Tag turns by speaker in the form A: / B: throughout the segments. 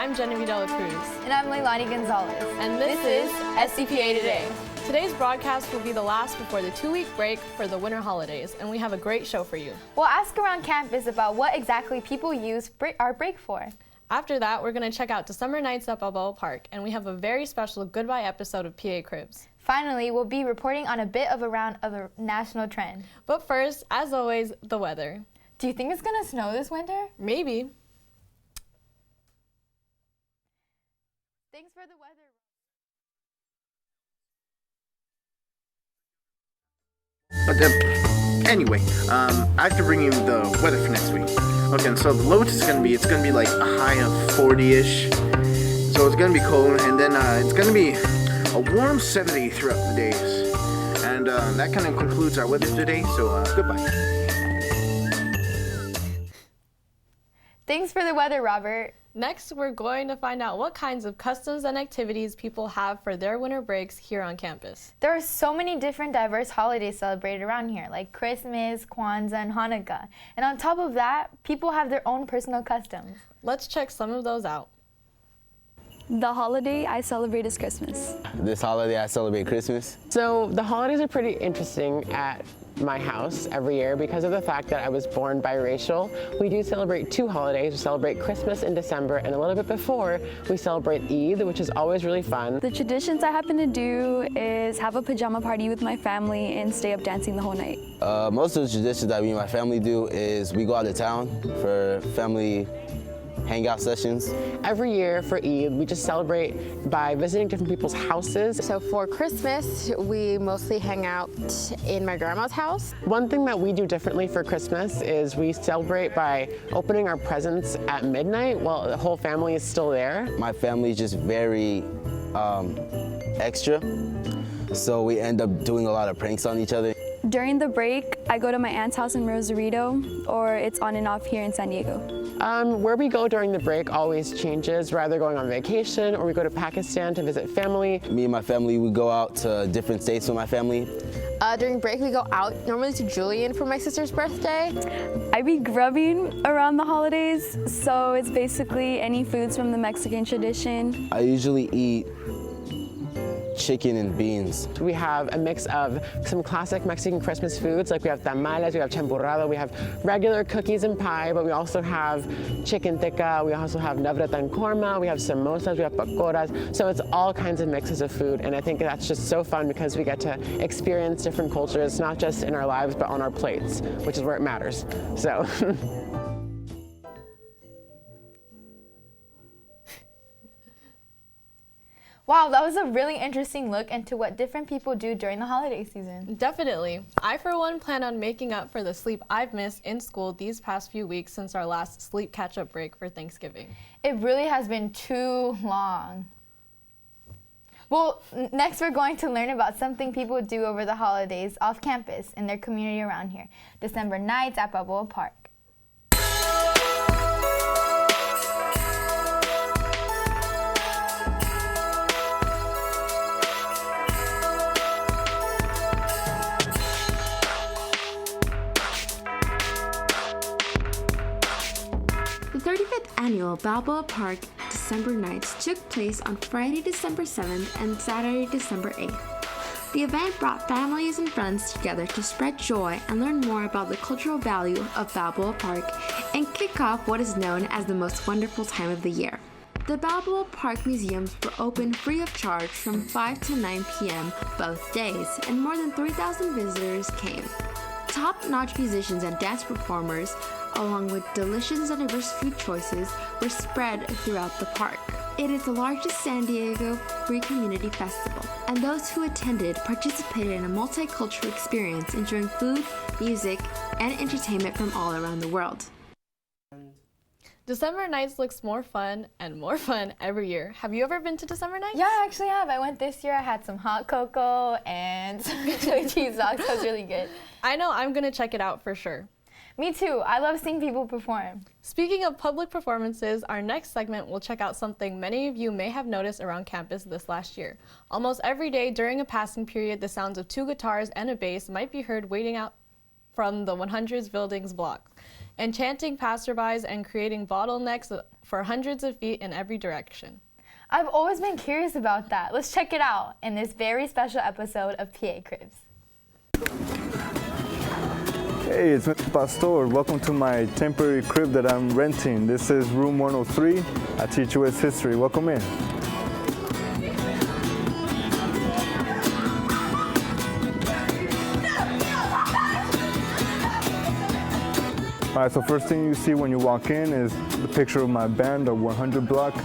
A: I'm Genevieve Dela Cruz.
B: And I'm Leilani Gonzalez.
A: And this is SCPA Today. Today's broadcast will be the last before the 2-week break for the winter holidays, and we have a great show for you.
B: We'll ask around campus about what exactly people use our break for.
A: After that, we're going to check out December nights at Balboa Park, and we have a very special goodbye episode of PA Cribs.
B: Finally, we'll be reporting on a bit of a national trend.
A: But first, as always, the weather.
B: Do you think it's going to snow this winter?
A: Maybe.
B: Thanks for the weather.
C: But anyway, I have to bring you the weather for next week. Okay, and so the lowest is gonna be like a high of 40-ish. So it's gonna be cold, and then it's gonna be a warm 70 throughout the days. And that kind of concludes our weather today. So goodbye.
B: Thanks for the weather, Robert.
A: Next, we're going to find out what kinds of customs and activities people have for their winter breaks here on campus.
B: There are so many different diverse holidays celebrated around here, like Christmas, Kwanzaa, and Hanukkah. And on top of that, people have their own personal customs.
A: Let's check some of those out.
D: The holiday I celebrate is Christmas.
E: This holiday I celebrate Christmas.
F: So the holidays are pretty interesting at my house every year because of the fact that I was born biracial. We do celebrate 2 holidays. We celebrate Christmas in December, and a little bit before we celebrate Eid, which is always really fun.
D: The traditions I happen to do is have a pajama party with my family and stay up dancing the whole night.
E: Most of the traditions that me and my family do is we go out of town for family hangout sessions.
F: Every year for Eid, we just celebrate by visiting different people's houses.
G: So for Christmas, we mostly hang out in my grandma's house.
F: One thing that we do differently for Christmas is we celebrate by opening our presents at midnight while the whole family is still there.
E: My family is just very extra, so we end up doing a lot of pranks on each other.
D: During the break, I go to my aunt's house in Rosarito, or it's on and off here in San Diego.
F: Where we go during the break always changes. We're either going on vacation or we go to Pakistan to visit family.
E: Me and my family, we go out to different states with my family.
G: During break, we go out normally to Julian for my sister's birthday.
D: I be grubbing around the holidays, so it's basically any foods from the Mexican tradition.
E: I usually eat chicken and beans.
F: We have a mix of some classic Mexican Christmas foods, like we have tamales, we have champurrado, we have regular cookies and pie, but we also have chicken tikka, we also have navratan korma, we have samosas, we have pakoras, so it's all kinds of mixes of food, and I think that's just so fun because we get to experience different cultures, not just in our lives, but on our plates, which is where it matters, so.
B: Wow, that was a really interesting look into what different people do during the holiday season.
A: Definitely. I, for one, plan on making up for the sleep I've missed in school these past few weeks since our last sleep catch-up break for Thanksgiving.
B: It really has been too long. Well, next we're going to learn about something people do over the holidays off campus in their community around here. December nights at Balboa Park.
H: The 35th annual Balboa Park December Nights took place on Friday, December 7th and Saturday, December 8th. The event brought families and friends together to spread joy and learn more about the cultural value of Balboa Park and kick off what is known as the most wonderful time of the year. The Balboa Park museums were open free of charge from 5 to 9 p.m. both days, and more than 3,000 visitors came. Top-notch musicians and dance performers, along with delicious and diverse food choices, were spread throughout the park. It is the largest San Diego free community festival, and those who attended participated in a multicultural experience enjoying food, music, and entertainment from all around the world.
A: December nights looks more fun and more fun every year. Have you ever been to December nights?
B: Yeah, I actually have. I went this year. I had some hot cocoa and some chili cheese dogs. That was really good.
A: I know. I'm going to check it out for sure.
B: Me too. I love seeing people perform.
A: Speaking of public performances, our next segment will check out something many of you may have noticed around campus this last year. Almost every day during a passing period, the sounds of 2 guitars and a bass might be heard waiting out from the 100's buildings block, enchanting passerbys and creating bottlenecks for hundreds of feet in every direction.
B: I've always been curious about that. Let's check it out in this very special episode of PA Cribs.
I: Hey, it's Mr. Pastor. Welcome to my temporary crib that I'm renting. This is room 103. I teach US history. Welcome in. All right, so first thing you see when you walk in is the picture of my band, the 100 block.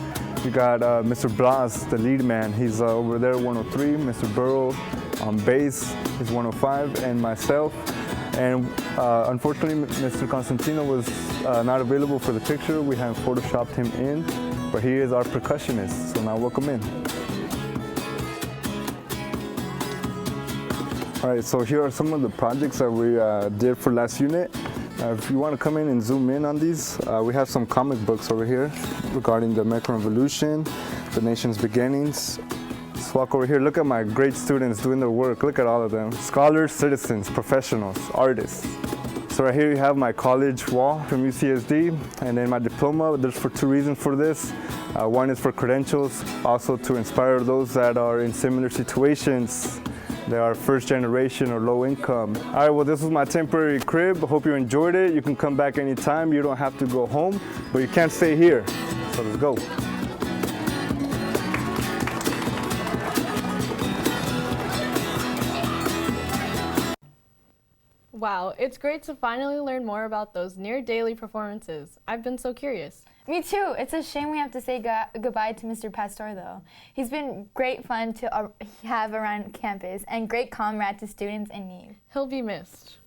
I: You got Mr. Blas, the lead man. He's over there, 103. Mr. Burrow on bass, he's 105, and myself. And unfortunately, Mr. Constantino was not available for the picture. We have photoshopped him in, but he is our percussionist. So now welcome in. All right, so here are some of the projects that we did for last unit. If you want to come in and zoom in on these, we have some comic books over here regarding the American Revolution, the nation's beginnings. Let's walk over here. Look at my great students doing their work. Look at all of them. Scholars, citizens, professionals, artists. So right here you have my college wall from UCSD, and then my diploma. There's for two reasons for this. One is for credentials, also to inspire those that are in similar situations. They are first generation or low income. All right, well, this was my temporary crib. I hope you enjoyed it. You can come back anytime. You don't have to go home, but you can't stay here. So let's go.
A: Wow, it's great to finally learn more about those near daily performances. I've been so curious.
B: Me too. It's a shame we have to say goodbye to Mr. Pastor, though. He's been great fun to have around campus and great comrade to students in need.
A: He'll be missed.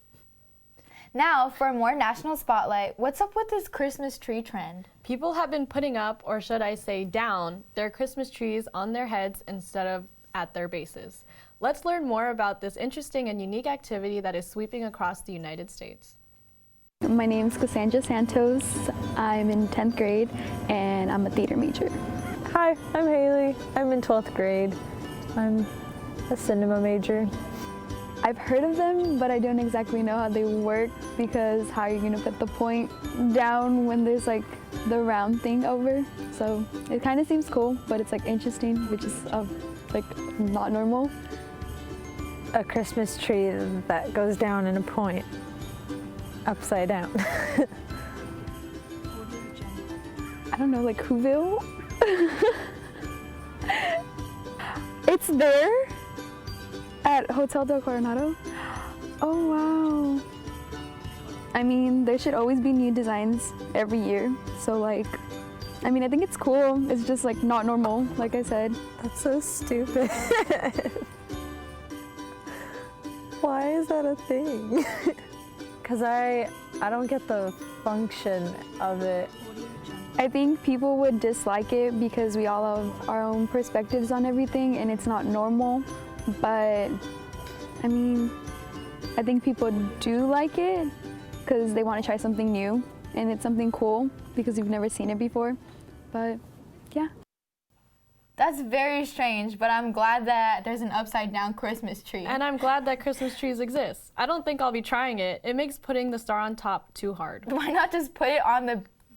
B: Now, for a more national spotlight, what's up with this Christmas tree trend?
A: People have been putting up, or should I say down, their Christmas trees on their heads instead of at their bases. Let's learn more about this interesting and unique activity that is sweeping across the United States.
D: My name is Cassandra Santos. I'm in 10th grade and I'm a theater major.
J: Hi, I'm Haley. I'm in 12th grade. I'm a cinema major.
D: I've heard of them, but I don't exactly know how they work because how you're gonna put the point down when there's like the round thing over. So it kind of seems cool, but it's like interesting, which is like not normal.
J: A Christmas tree that goes down in a point. Upside down.
D: I don't know, like Whoville? It's there at Hotel del Coronado. Oh wow. I mean, there should always be new designs every year. So like, I mean, I think it's cool. It's just like not normal, like I said.
J: That's so stupid. Why is that a thing? Because I don't get the function of it.
D: I think people would dislike it because we all have our own perspectives on everything and it's not normal. But I mean, I think people do like it because they want to try something new and it's something cool because you've never seen it before. But yeah.
B: That's very strange, but I'm glad that there's an upside down Christmas tree.
A: And I'm glad that Christmas trees exist. I don't think I'll be trying it. It makes putting the star on top too hard.
B: Why not just put it on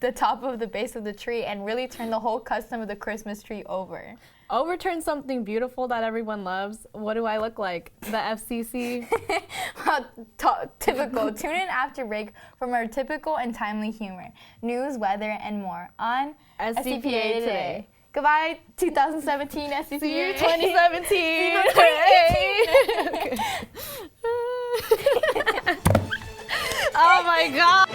B: the top of the base of the tree and really turn the whole custom of the Christmas tree over?
A: Overturn something beautiful that everyone loves. What do I look like? The FCC?
B: Well, typical. Tune in after break for more typical and timely humor, news, weather, and more on
A: SCPA Today.
B: Goodbye, 2017 SCPA.
A: See you 2017.
B: See you 2018.
A: Oh my God.